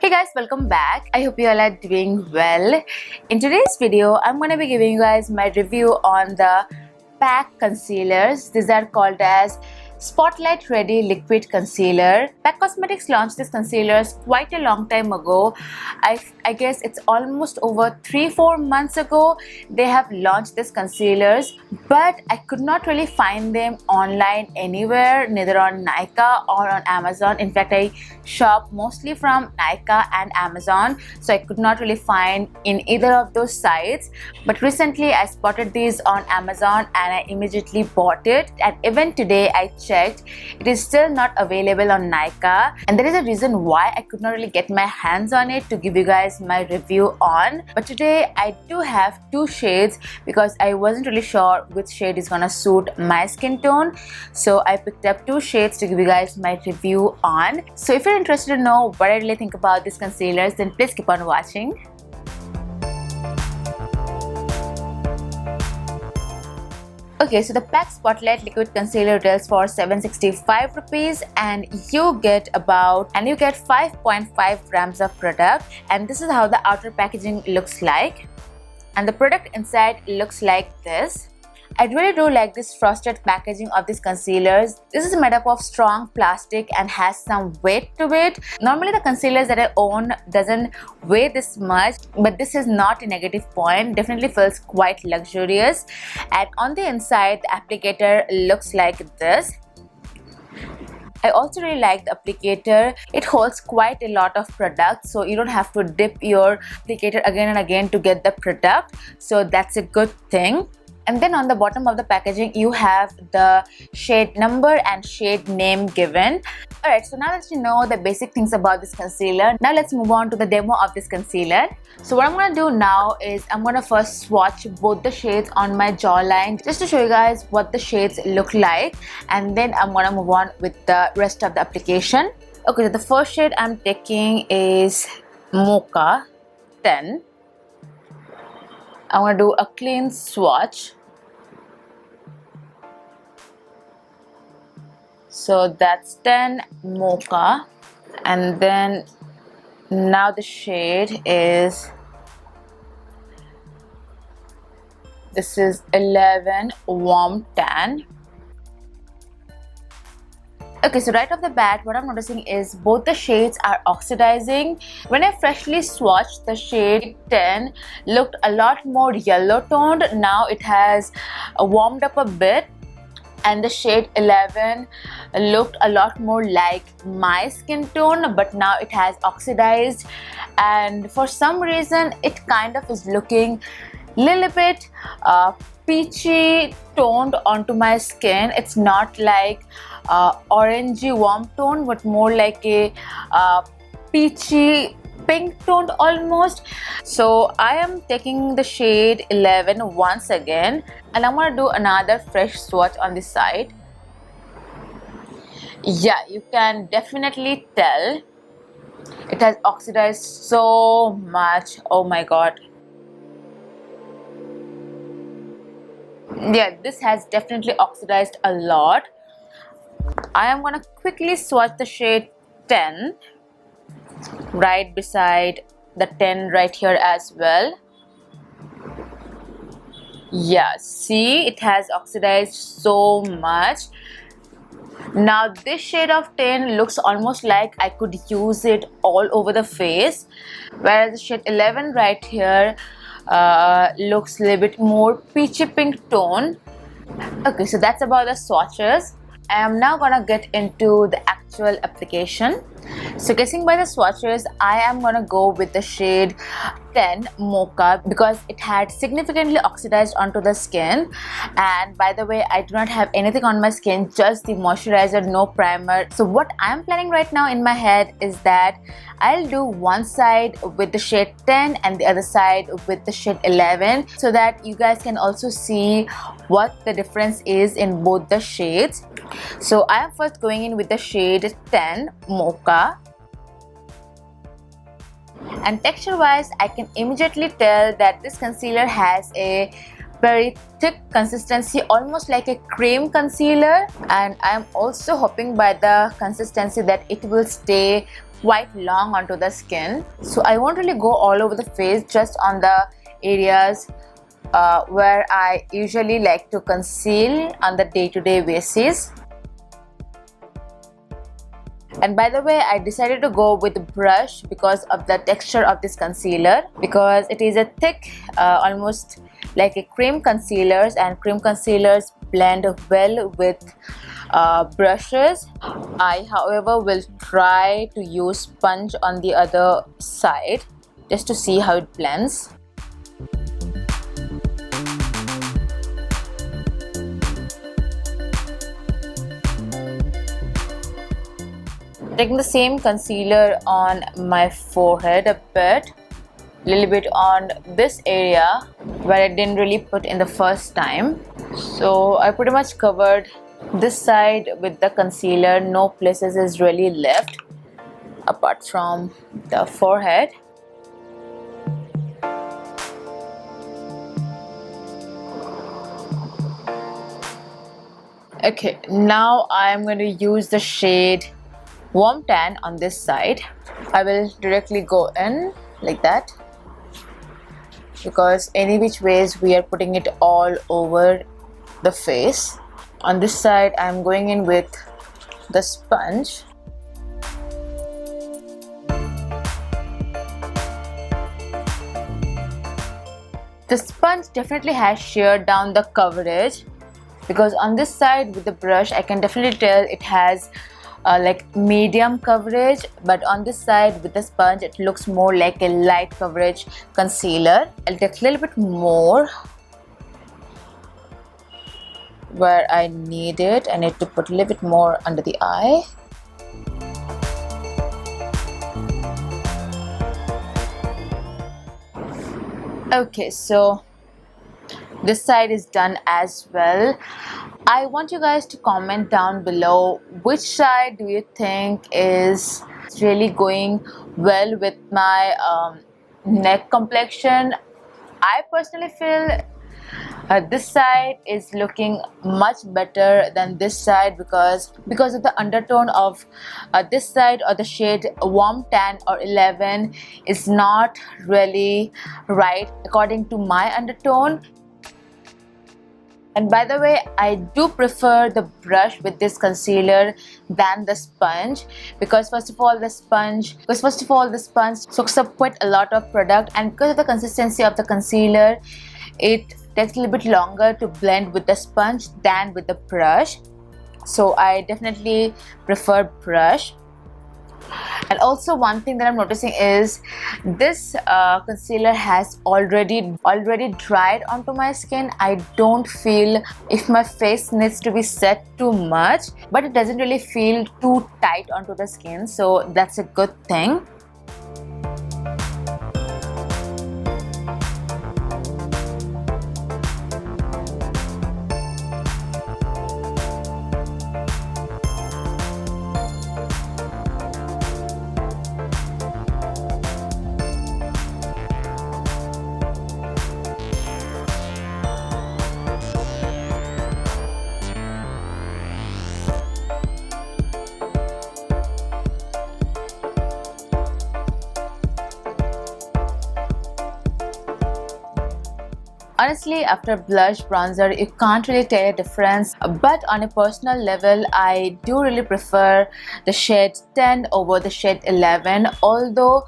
Hey guys, welcome back. I hope you all are doing well. In today's video, I'm going to be giving you guys my review on the PAC concealers. These are called as Spotlight Ready Liquid Concealer. PAC Cosmetics launched these concealers quite a long time ago. I guess it's almost over 3-4 months ago they have launched these concealers, but I could not really find them online anywhere, neither on Nykaa or on Amazon. In fact, I shop mostly from Nykaa and Amazon, so I could not really find in either of those sites. But recently I spotted these on Amazon and I immediately bought it, and even today I checked, it is still not available on Nykaa, and there is a reason why I could not really get my hands on it to give you guys my review on. But today I do have two shades because I wasn't really sure which shade is gonna suit my skin tone, so I picked up two shades to give you guys my review on. So if you're interested to know what I really think about these concealers, then please keep on watching. Okay, so the PAC Spotlight Liquid Concealer retails for 765 rupees, and you get 5.5 grams of product, and this is how the outer packaging looks like, and the product inside looks like this. I really do like this frosted packaging of these concealers. This is made up of strong plastic and has some weight to it. Normally the concealers that I own doesn't weigh this much, but this is not a negative point. Definitely feels quite luxurious. And on the inside, the applicator looks like this. I also really like the applicator. It holds quite a lot of product, so you don't have to dip your applicator again and again to get the product, so that's a good thing. And then on the bottom of the packaging you have the shade number and shade name given. Alright, so now that you know the basic things about this concealer, now let's move on to the demo of this concealer. So what I'm going to do now is I'm going to first swatch both the shades on my jawline just to show you guys what the shades look like, and then I'm going to move on with the rest of the application. Okay, so the first shade I'm taking is Mocha 10. I'm going to do a clean swatch. So that's 10 Mocha, and then now the shade is, this is 11 Warm Tan. Okay, so right off the bat what I'm noticing is both the shades are oxidizing. When I freshly swatched, the shade 10 looked a lot more yellow toned. Now it has warmed up a bit, and the shade 11 looked a lot more like my skin tone, but now it has oxidized, and for some reason it kind of is looking a little bit peachy toned onto my skin. It's not like orangey warm tone, but more like a peachy pink toned almost. So I am taking the shade 11 once again, and I'm going to do another fresh swatch on this side. Yeah, you can definitely tell it has oxidized so much. Oh my god. Yeah, this has definitely oxidized a lot. I am going to quickly swatch the shade 10 right beside the 10 right here as well. Yeah, see, it has oxidized so much. Now this shade of 10 looks almost like I could use it all over the face, whereas the shade 11 right here looks a little bit more peachy pink tone. Okay, so that's about the swatches. I am now gonna get into the actual application. So guessing by the swatches, I am gonna go with the shade 10 Mocha because it had significantly oxidized onto the skin. And by the way, I do not have anything on my skin, just the moisturizer, no primer. So what I'm planning right now in my head is that I'll do one side with the shade 10 and the other side with the shade 11, so that you guys can also see what the difference is in both the shades. So I am first going in with the shade 10 Mocha, and texture wise I can immediately tell that this concealer has a very thick consistency, almost like a cream concealer, and I am also hoping by the consistency that it will stay quite long onto the skin, so I won't really go all over the face, just on the areas where I usually like to conceal on the day-to-day basis. And by the way, I decided to go with a brush because of the texture of this concealer, because it is a thick, almost like a cream concealers, and cream concealers blend well with brushes. I, however, will try to use sponge on the other side just to see how it blends. Taking the same concealer on my forehead a bit, little bit on this area where I didn't really put in the first time. So I pretty much covered this side with the concealer. No places is really left apart from the forehead. Okay, now I am going to use the shade Warm Tan on this side. I will directly go in like that, because any which ways we are putting it all over the face. On this side I'm going in with the sponge. The sponge definitely has sheared down the coverage, because on this side with the brush I can definitely tell it has like medium coverage, but on this side with the sponge it looks more like a light coverage concealer. I'll take a little bit more where I need it. I need to put a little bit more under the eye. Okay, so this side is done as well. I want you guys to comment down below which side do you think is really going well with my neck complexion. I personally feel this side is looking much better than this side, because of the undertone of this side, or the shade Warm Tan or 11 is not really right according to my undertone. And by the way, I do prefer the brush with this concealer than the sponge, because first of all the sponge soaks up quite a lot of product, and because of the consistency of the concealer, it takes a little bit longer to blend with the sponge than with the brush. So I definitely prefer brush. And also one thing that I'm noticing is this concealer has already dried onto my skin. I don't feel if my face needs to be set too much, but it doesn't really feel too tight onto the skin, so that's a good thing. Honestly, after blush, bronzer, you can't really tell a difference, but on a personal level, I do really prefer the shade 10 over the shade 11, although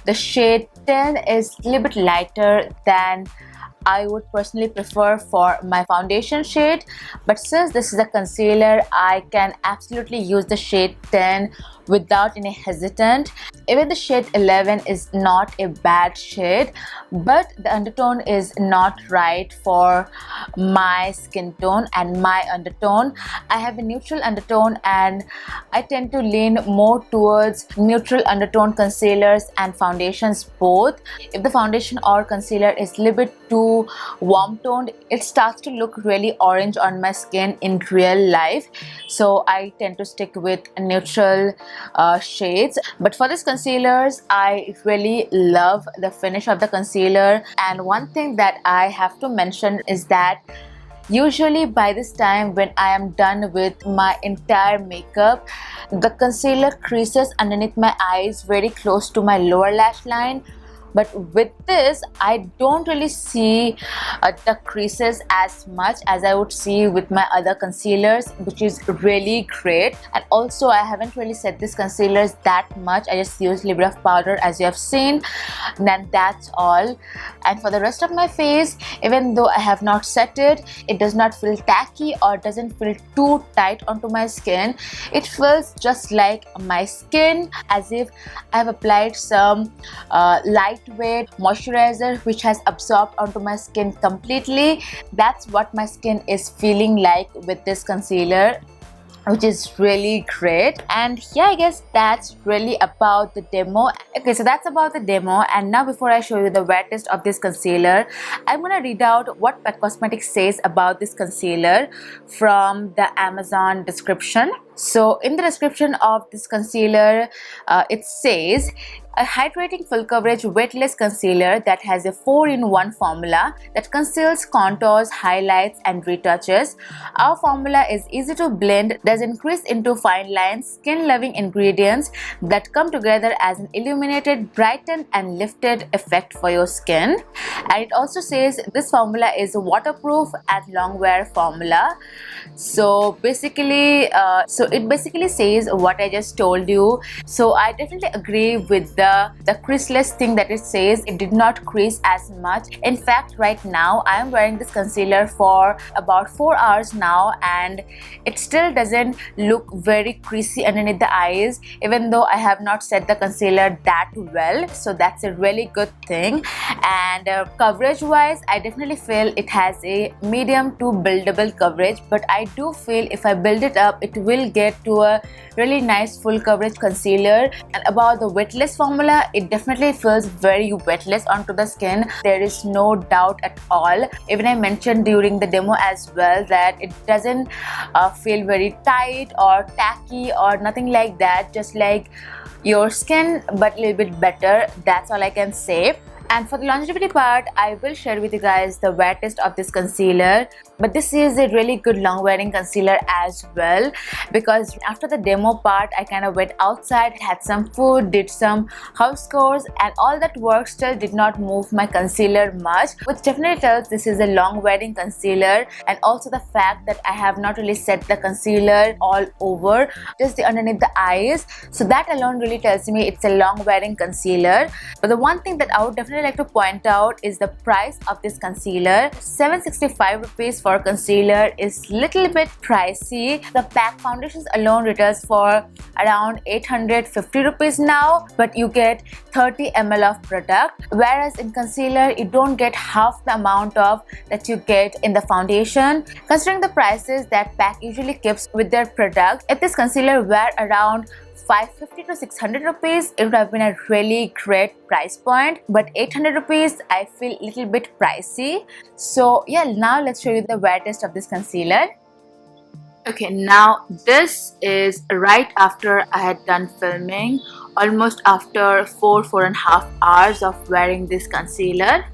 the shade 10 is a little bit lighter than I would personally prefer for my foundation shade. But since this is a concealer, I can absolutely use the shade 10 without any hesitant. Even the shade 11 is not a bad shade, but the undertone is not right for my skin tone and my undertone. I have a neutral undertone and I tend to lean more towards neutral undertone concealers and foundations both. If the foundation or concealer is a little bit too warm toned, it starts to look really orange on my skin in real life, so I tend to stick with neutral shades. But for these concealers, I really love the finish of the concealer, and one thing that I have to mention is that Usually by this time when I am done with my entire makeup, the concealer creases underneath my eyes very close to my lower lash line. But with this, I don't really see the creases as much as I would see with my other concealers, which is really great. And also I haven't really set this concealers that much. I just used a little bit of powder, as you have seen. And then that's all. And for the rest of my face, even though I have not set it, it does not feel tacky or doesn't feel too tight onto my skin. It feels just like my skin, as if I have applied some lightweight moisturizer which has absorbed onto my skin completely. That's what my skin is feeling like with this concealer, which is really great. And yeah, I guess that's really about the demo. Okay, so that's about the demo. And now before I show you the wear test of this concealer, I'm gonna read out what Pat Cosmetics says about this concealer from the Amazon description. So in the description of this concealer, it says a hydrating full coverage weightless concealer that has a 4-in-1 formula that conceals, contours, highlights and retouches. Our formula is easy to blend, doesn't crease into fine lines, skin loving ingredients that come together as an illuminated, brightened and lifted effect for your skin. And it also says this formula is a waterproof and long wear formula. So basically it basically says what I just told you. So I definitely agree with the creaseless thing that it says. It did not crease as much. In fact, right now I am wearing this concealer for about 4 hours now, and it still doesn't look very creasy underneath the eyes, even though I have not set the concealer that well. So that's a really good thing. And coverage wise, I definitely feel it has a medium to buildable coverage, but I do feel if I build it up, it will get to a really nice full coverage concealer. And about the weightless formula, it definitely feels very weightless onto the skin. There is no doubt at all. Even I mentioned during the demo as well that it doesn't feel very tight or tacky or nothing like that, just like your skin but a little bit better. That's all I can say. And for the longevity part, I will share with you guys the wear test of this concealer. But this is a really good long wearing concealer as well, because after the demo part, I kind of went outside, had some food, did some house chores, and all that work still did not move my concealer much, which definitely tells this is a long wearing concealer. And also the fact that I have not really set the concealer all over, just the underneath the eyes. So that alone really tells me it's a long wearing concealer. But the one thing that I would definitely like to point out is the price of this concealer. 765 rupees for concealer is little bit pricey. The pack foundations alone retails for around 850 rupees now, but you get 30 ml of product, whereas in concealer you don't get half the amount of that you get in the foundation. Considering the prices that pack usually keeps with their product, if this concealer were around 550 to 600 rupees, it would have been a really great price point. But 800 rupees, I feel a little bit pricey. So yeah, now let's show you the wear test of this concealer. Okay, now this is right after I had done filming, almost after 4.5 hours of wearing this concealer.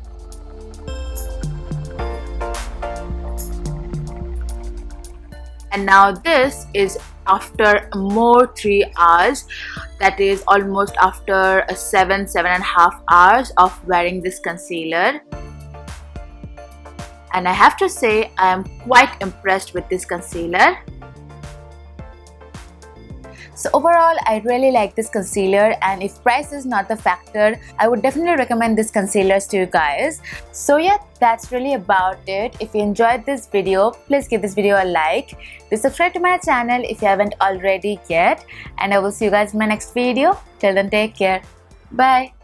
And now this is after more 3 hours, that is almost after 7.5 hours of wearing this concealer. And I have to say I am quite impressed with this concealer. So overall, I really like this concealer, and if price is not the factor, I would definitely recommend this concealers to you guys. So yeah, that's really about it. If you enjoyed this video, please give this video a like. Please subscribe to my channel if you haven't already yet. And I will see you guys in my next video. Till then, take care. Bye.